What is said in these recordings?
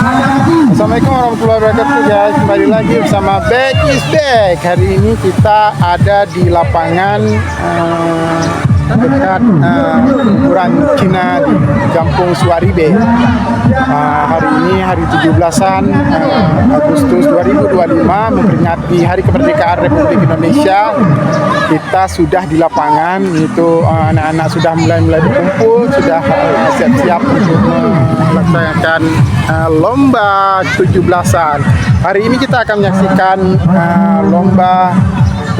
Assalamualaikum warahmatullahi wabarakatuh guys. Kembali lagi bersama Back is Back. Hari ini kita ada di lapangan dekat ukuran Cina di Kampung Suaribe. Hari ini hari 17-an Agustus 2025 memperingati Hari Kemerdekaan Republik Indonesia. Kita sudah di lapangan, itu anak-anak sudah mulai berkumpul, sudah siap-siap untuk melaksanakan lomba 17-an. Hari ini kita akan menyaksikan lomba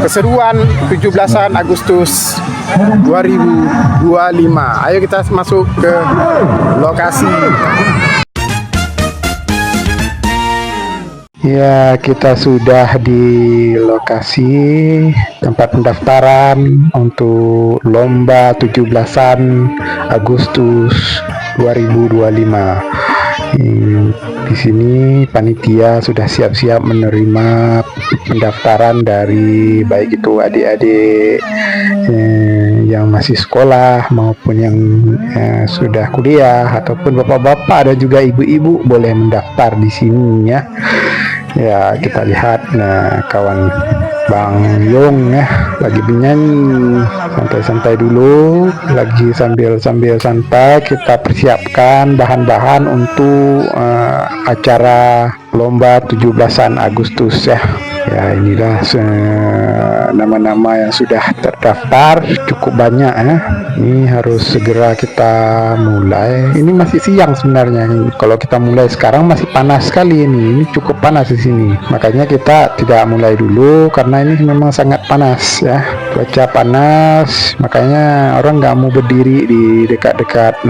keseruan 17-an Agustus 2025. Ayo kita masuk ke lokasi. Ya, kita sudah di lokasi tempat pendaftaran untuk lomba 17-an Agustus 2025. Di sini panitia sudah siap-siap menerima pendaftaran dari baik itu adik-adik yang masih sekolah maupun yang sudah kuliah ataupun bapak-bapak dan juga ibu-ibu boleh mendaftar di sini ya. Ya, kita lihat kawan Bang Yong ya lagi bernyanyi, santai-santai dulu, lagi sambil santai kita persiapkan bahan-bahan untuk acara lomba 17-an Agustus ya. Ya, inilah nama-nama yang sudah terdaftar cukup banyak ya. Ini harus segera kita mulai. Ini masih siang sebenarnya. Kalau kita mulai sekarang masih panas sekali ini. Ini cukup panas di sini. Makanya kita tidak mulai dulu karena ini memang sangat panas ya. Cuaca panas, makanya orang nggak mau berdiri di dekat-dekat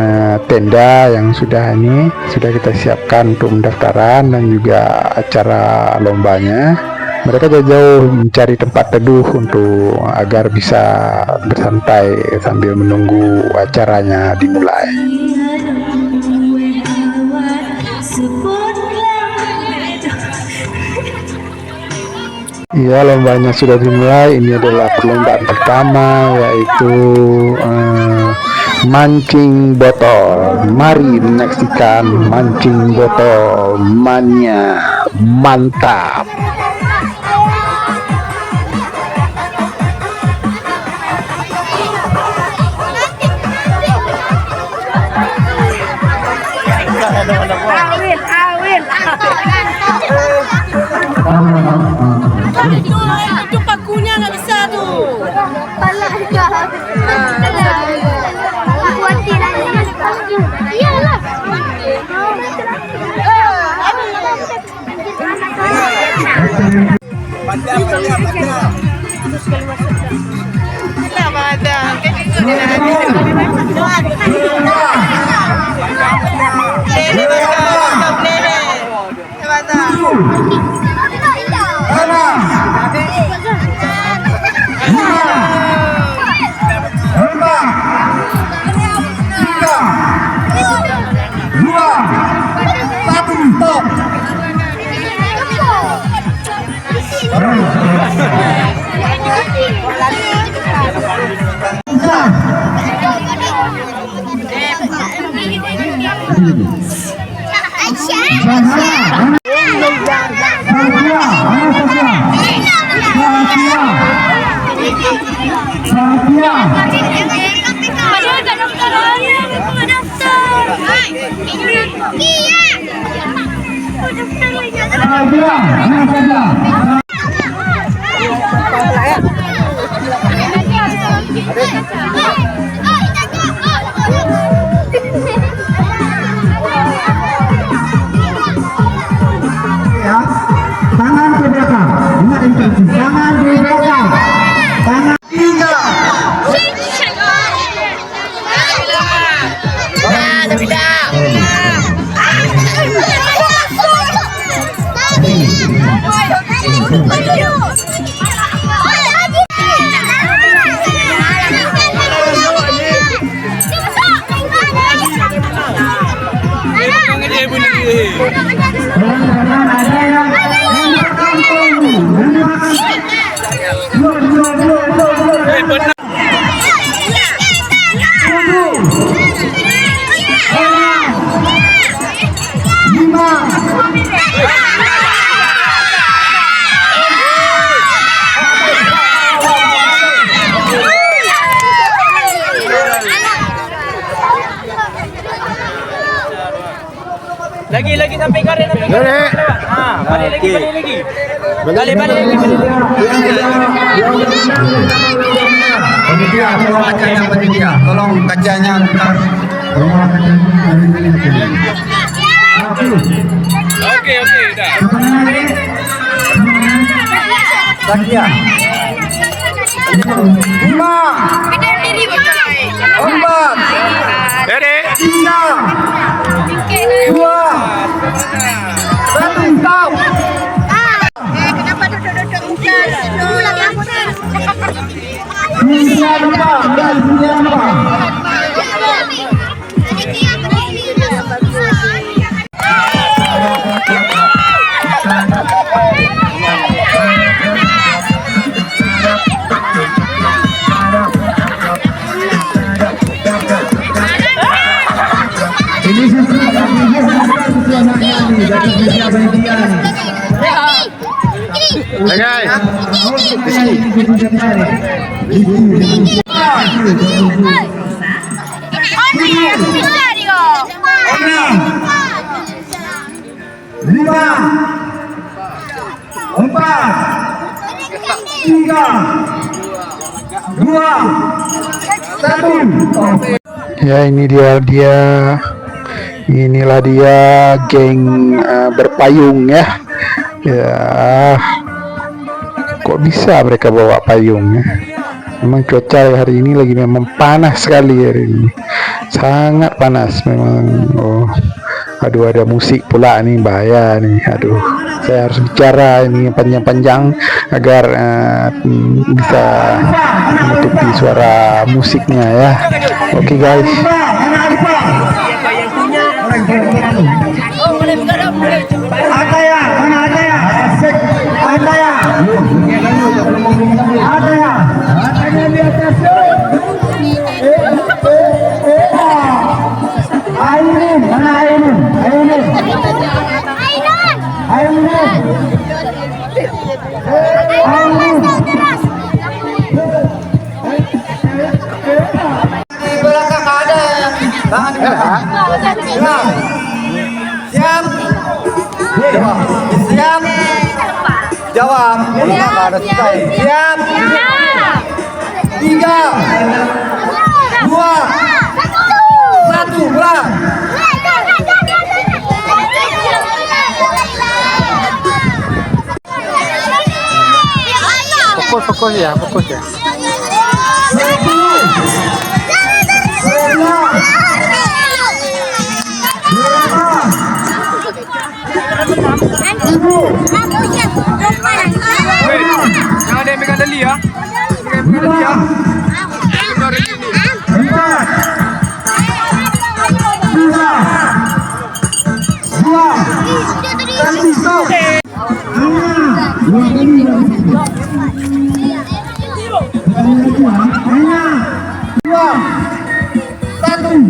tenda yang sudah kita siapkan untuk pendaftaran dan juga acara lombanya. Mereka jauh-jauh mencari tempat teduh untuk agar bisa bersantai sambil menunggu acaranya dimulai. Ya, lombanya sudah dimulai. Ini adalah perlombaan pertama, yaitu mancing botol. Mari menyaksikan mancing botol mania mantap. Itu pakunya nggak bisa tuh. Pala iyalah. Tangan ke belakang, ingat instruksi, tangan di belakang, tangan tiga. Lagi sampai karet sampai Boleh. karet. Ah, balik lagi. Balik. Panitia, tolong kacanya panitia. Tolong kacanya ntar. Oke, udah. Lagi ya. 5, 4, Dede. 3, 2, 1, stop. Kenapa duduk-duduk dulu lagi aku nih? Bunyinya lupa, dan bunyinya lupa. Ini susu anaknya nih, dari pihak panitia nih. Lima, 4, 3, 2, 1. Ya, inilah dia geng berpayung ya. Ya, kok bisa mereka bawa payung ya? Memang cuaca hari ini lagi memang panas sekali hari ini, sangat panas memang. Oh, aduh, ada musik pula nih, bahaya nih. Aduh, saya harus bicara ini panjang-panjang agar bisa menutupi suara musiknya ya. Oke guys. Ada ya? Mana ada ya? Ada ya? Ada ya? Adanya di atas. Ainun, mana Ainun? Ainun. Di belakang ada. Tangan di belakang. Siap. Siap. Jawab. Nggak ada selesai. Siap. 3, 2, 1, pulang. Fokus ya. Jangan ada yang pegang tali ya. Satu.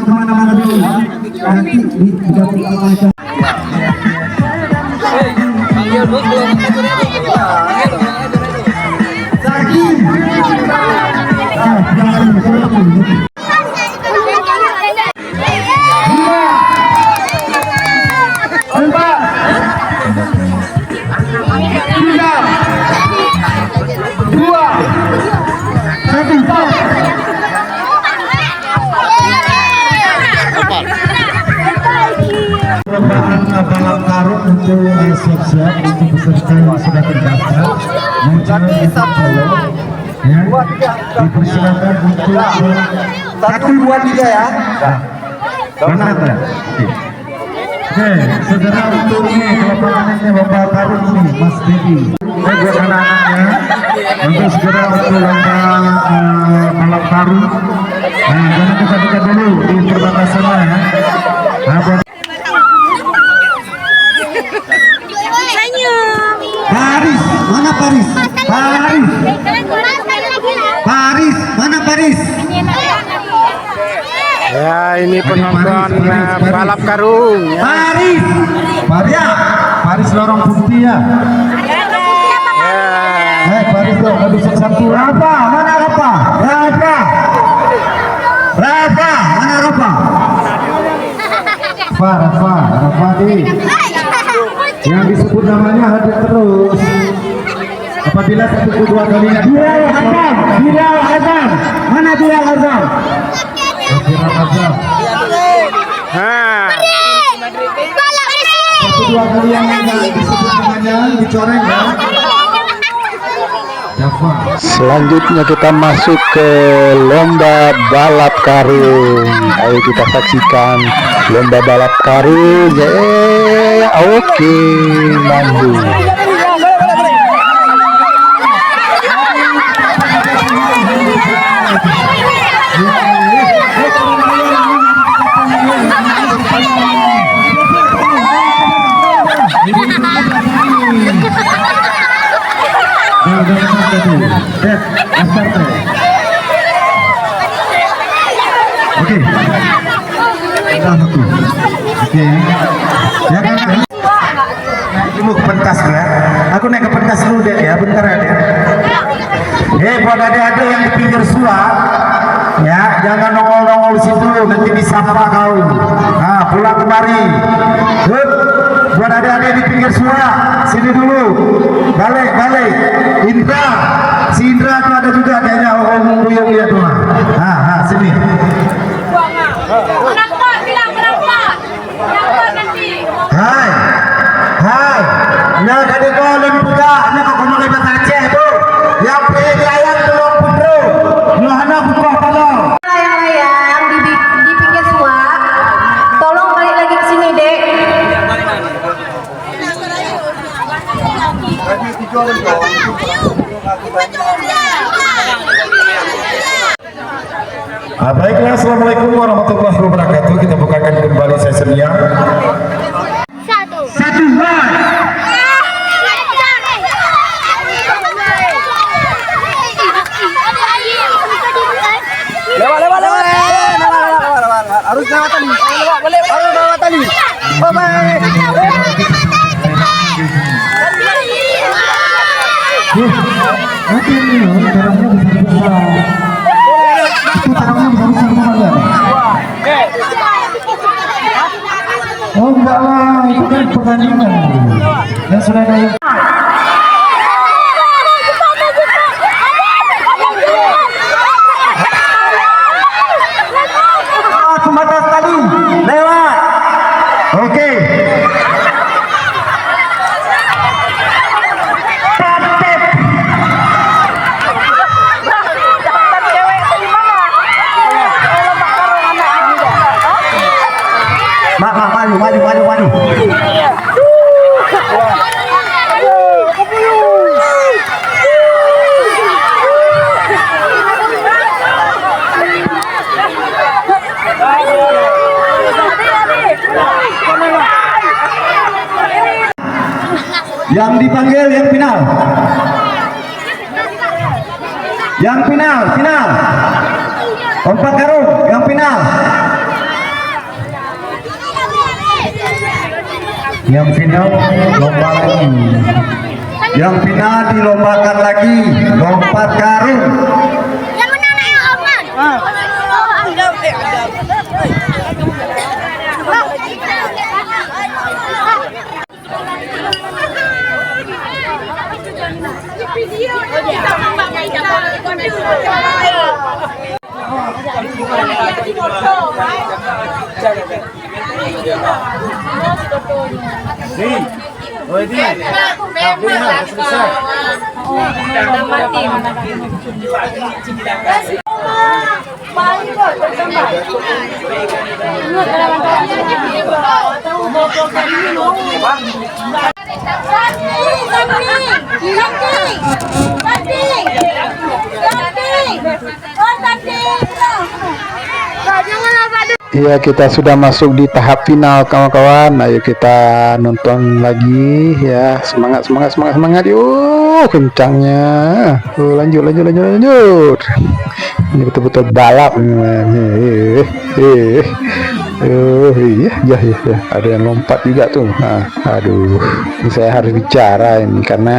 Kemana-mana dulu nanti balap karung untuk siap-siap untuk peserta yang sudah terdaftar ya, dipersilakan untuk 1, 2, 3 ya. Benar ya? Oke, saudara untuk ini kelapangannya Bapak Karung ini Mas Dedi buat anak-anaknya untuk segera untuk lomba balap karung. Nah, jangan dekat-dekat dulu di perbatasan ya. Paris, mana Paris? Paris, Paris, mana Paris? Ya, ini penonton balap karung. Ya. Paris, Paris, ya. Paris lorong putih ya. Paris dong, aduh satu. Rafa, mana Rafa? Rafa, Rafa, mana Rafa? Rafa di. Yang disebut namanya hadir terus. Apabila 1, 2 kalinya Bilal Azam, mana Bilal Azam? Bilal Azam. 1, 2 kali yang disebut namanya dicoreng ya. Selanjutnya kita masuk ke lomba balap karung. Ayo kita saksikan lomba balap karung. Oke, lanjut. Oke. Oke. Ya kan? Dulu ke pentas ya. Aku naik ke pentas dulu deh ya, bentar ya. Buat adik-adik yang di pinggir suap, ya jangan nongol-nongol situ, nanti disapa kau. Nah, pulang kemari. Buat adik-adik di pinggir suap, sini dulu. Balik. Indra, si Indra tuh ada juga kayaknya orang Ruyung ya tuh. Nah, sini. Hai. Nah, tadi kau lebih buka, nah kau mau lepas Aceh tuh. Yang pilih layang tolong putro. Lohana buka tolong. Layang di pinggir suap. Tolong balik lagi ke sini, Dek. Baiklah, assalamualaikum warahmatullahi wabarakatuh. Kita bukakan kembali sesinya. Satu. Lewat. Harus lewat tali. Harus lewat tali. Oh, baik. Oh enggak lah, itu kan pertandingan yang sudah ada. Pembatas tali lewat. Oke. Yang dipanggil yang final. Yang final, final. Lompat karung, yang final. Yang final lomba lagi. Yang final dilombakan lagi, lompat karung. Yang menang yang aman. Ya, kita sudah masuk di tahap final kawan-kawan. Ayo kita nonton lagi ya. Semangat semangat semangat semangat. Yuk kencangnya. Lanjut lanjut lanjut lanjut. Ini betul-betul balap. Iya ya, ya. Ada yang lompat juga tuh. Aduh, ini saya harus bicara ini karena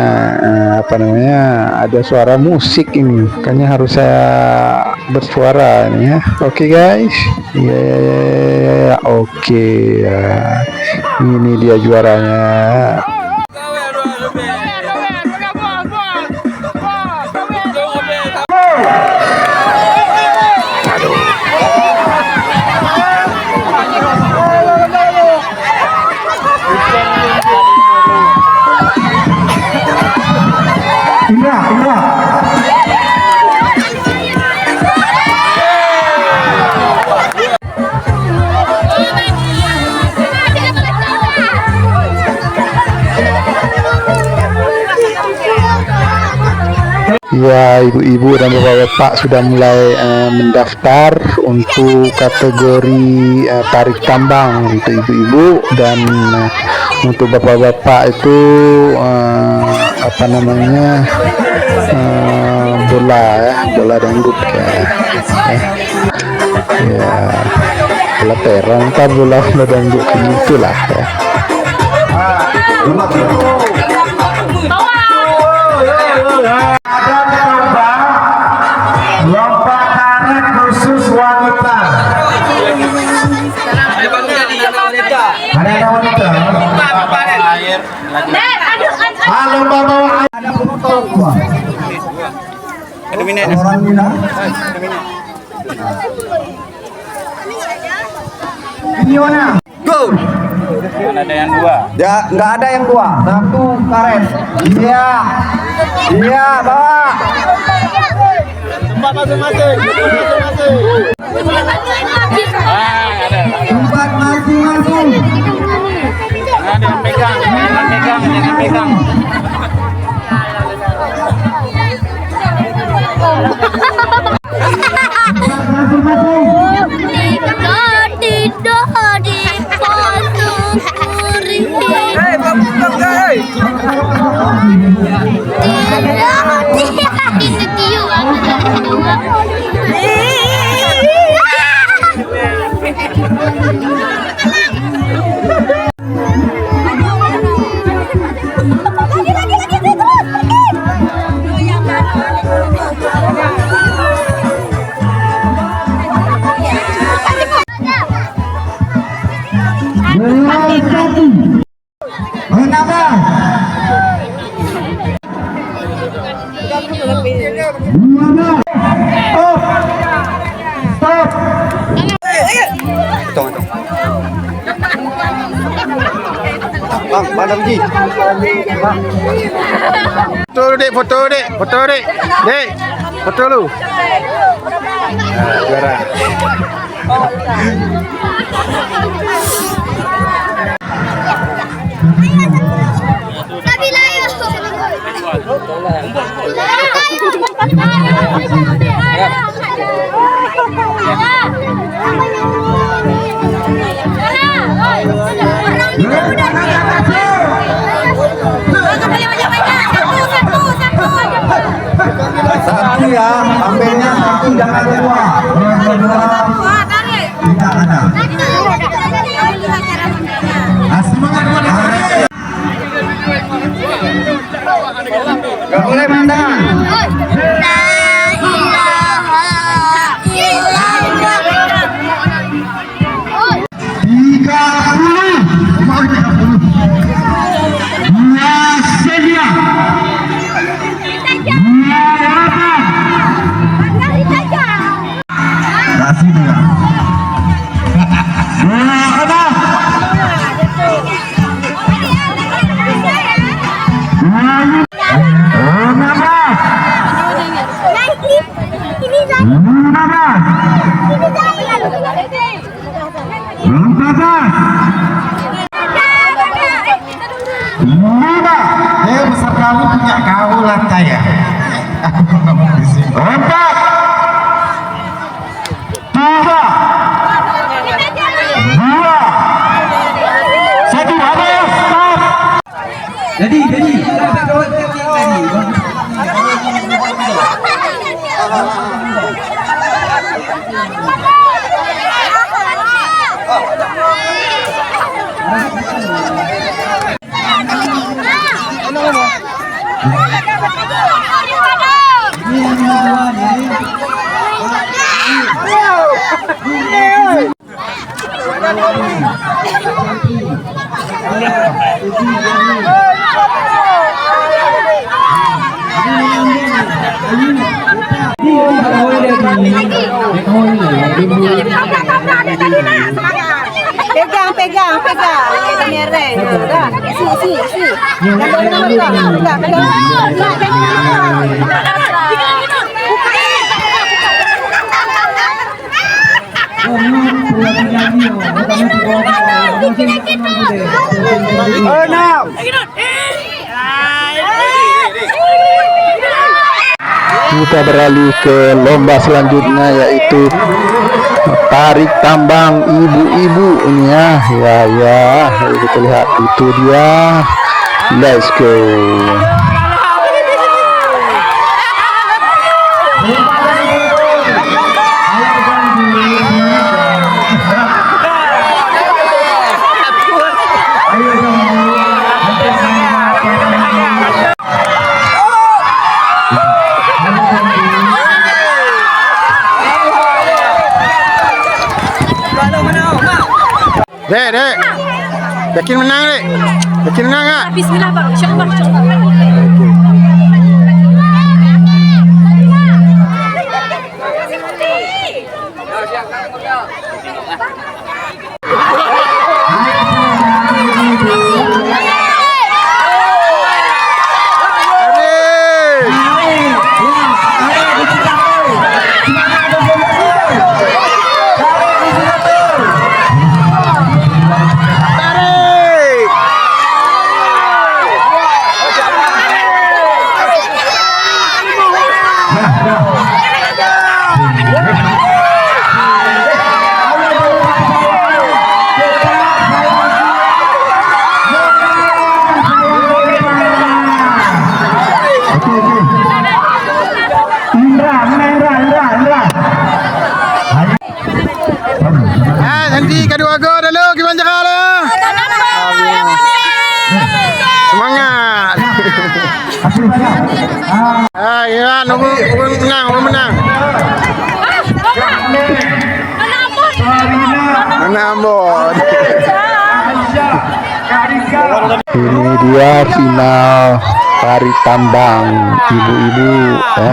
apa namanya, ada suara musik ini, makanya harus saya bersuara ini ya. Oke guys, ya, oke ya. Ini dia juaranya. Ya, ibu-ibu dan bapak-bapak sudah mulai mendaftar untuk kategori tarik tambang untuk ibu-ibu, dan untuk bapak-bapak itu apa namanya, bola ya, bola dangdut ya, bola terong kan, bola dangdut gitulah ya. Lompat tarik khusus wanita. Ada yang wanita. Lomba bawa ada penonton. Orang Mina. Ini mana? Go. Ada yang dua. Ya, nggak ada yang dua. Satu karet. Iya. Iya, bawa. Tempat masing-masing. Tempat masing-masing. Jangan pegang, jangan pegang, jangan pegang. Bang, mana pergi? Foto dek, foto dek, foto dek, dek, foto lu. Juara. jangan keluar. Tidak ada. Semangat buat adik. Gak boleh mandang. Besar kamu punya kau lantai ya. Aku ngomong di sini. 4, 3, 2, 1, habis. Stop. Jadi. Pegang. Kita mereng. Dah. Si. Kita beralih ke lomba selanjutnya, yaitu tarik tambang ibu-ibu ini ya. Kita lihat itu dia. Let's go. Dek. Yakin menang, Dek? Yakin menang enggak? Bismillah, Bang. Insyaallah. Nanti kedua go dulu gimana cara? Semangat. Ya, nunggu menang. Menambon. Ini dia final tarik tambang ibu-ibu ya.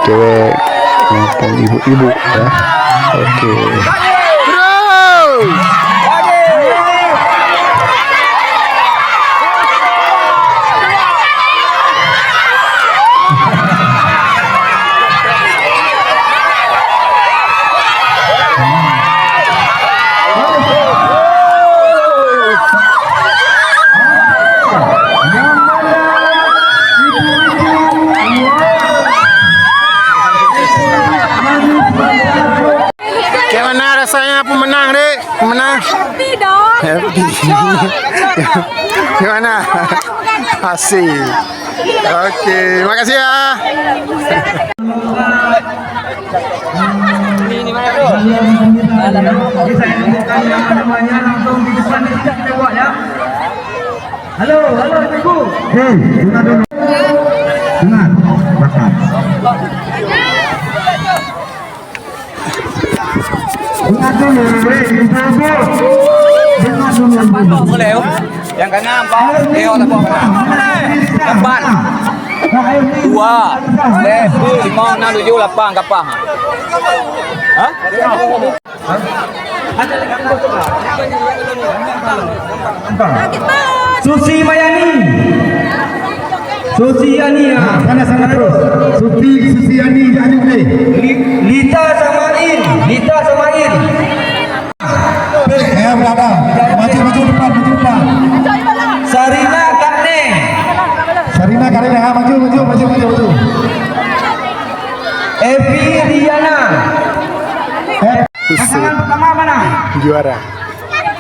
Cewek maupun ibu-ibu ya. Oke. Gimana rasanya pemenang, Dek? Pemenang? Happy dong. Happy. Gimana? Asik. Oke, makasih ya. Halo, halo Ibu. Hei, dengar dulu. Dengar, makan. Dengar dulu, Ibu. Dengar dulu. Boleh yuk. Yang kanan bawah. Lapor kanan. 8 2 5 6 7 8 kapal. Hah? Susi Mayani. Susi Yani. Sana terus. Susi Yani jadi boleh. Lita Samain. Belakang. Maju depan. Sarina Kakne. Maju. Evi Riana. Pasangan pertama mana? Juara.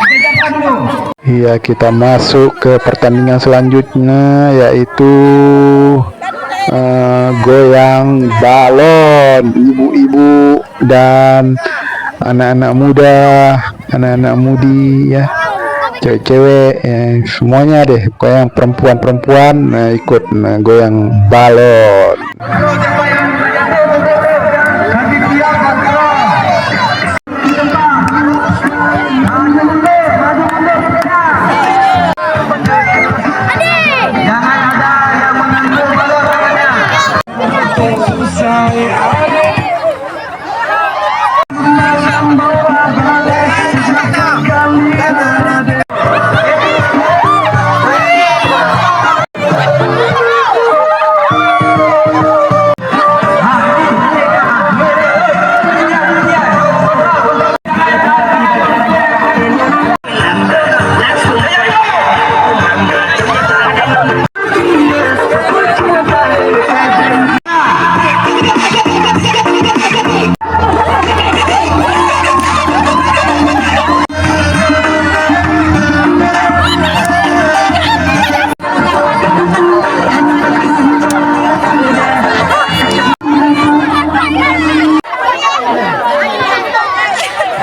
Kita dulu. Iya, kita masuk ke pertandingan selanjutnya, yaitu goyang balon. Ibu-ibu dan anak-anak muda, anak-anak mudi ya, cewek-cewek semuanya deh, goyang perempuan ikut goyang balon.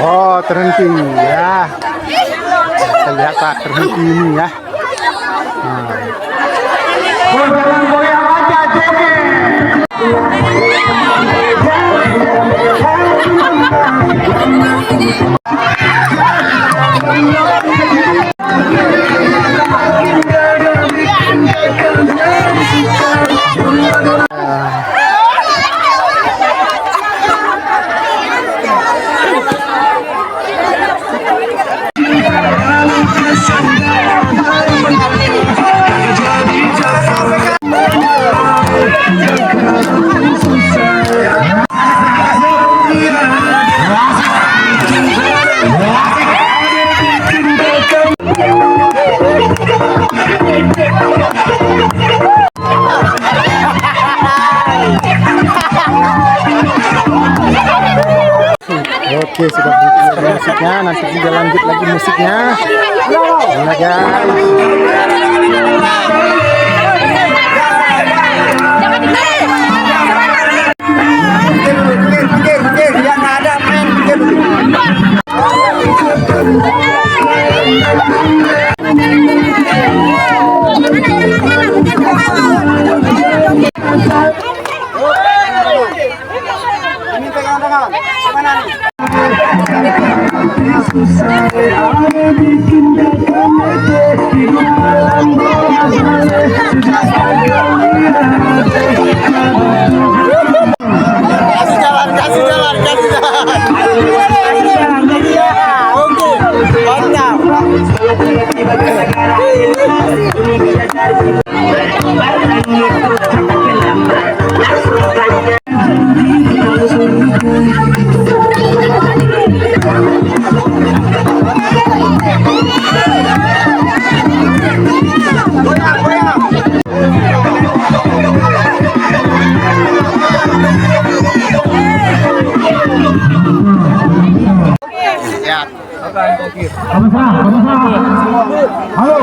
Oh, terhenti ya. Kita lihat Pak, terhenti ini ya. Goyang aja, joget. Oke, sudah berhenti musiknya, nanti kita lanjut lagi musiknya. Nah guys. Halo.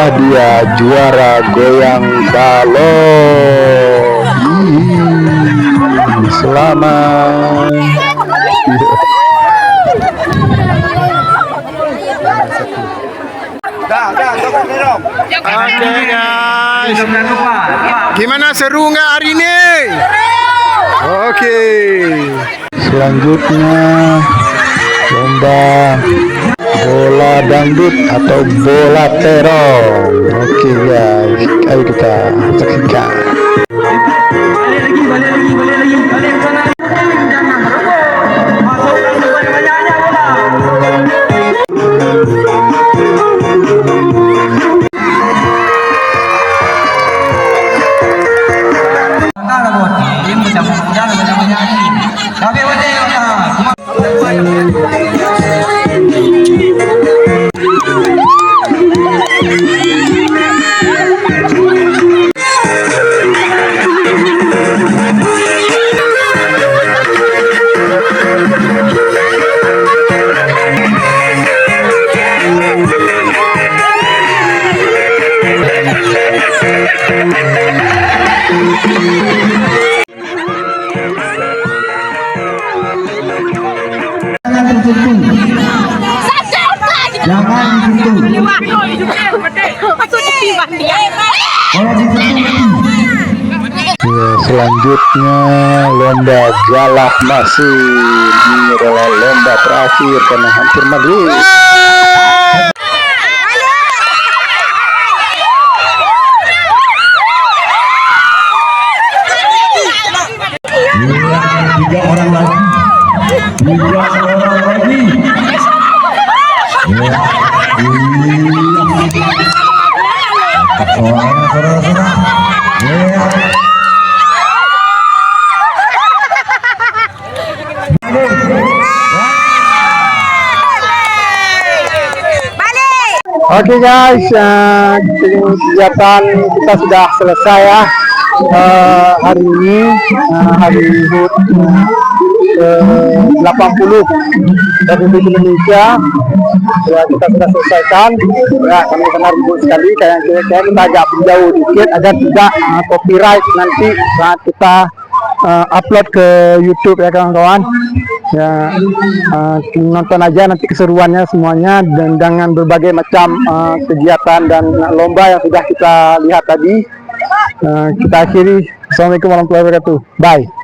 inilah dia juara goyang balon. Selamat. Oke guys, gimana, seru nggak hari ini? Oke, selanjutnya lomba bola dangdut atau bola terong. Oke guys, ayo kita saksikan. Jangan disentuh. Ya, selanjutnya lomba galah mesin. Ini adalah lomba terakhir karena hampir maghrib. Tiga orang lagi. Oke guys, kegiatan kita sudah selesai ya. Hari ini hari HUT 80 Republik Indonesia ya, kita sudah selesaikan ya. Kami sangat ribut sekali, kayak kita agak jauh dikit agar tidak copyright nanti saat kita upload ke YouTube ya kawan-kawan ya. Nonton aja nanti keseruannya semuanya, dan dengan berbagai macam kegiatan dan lomba yang sudah kita lihat tadi. Kita akhiri. Assalamualaikum warahmatullahi wabarakatuh. Bye.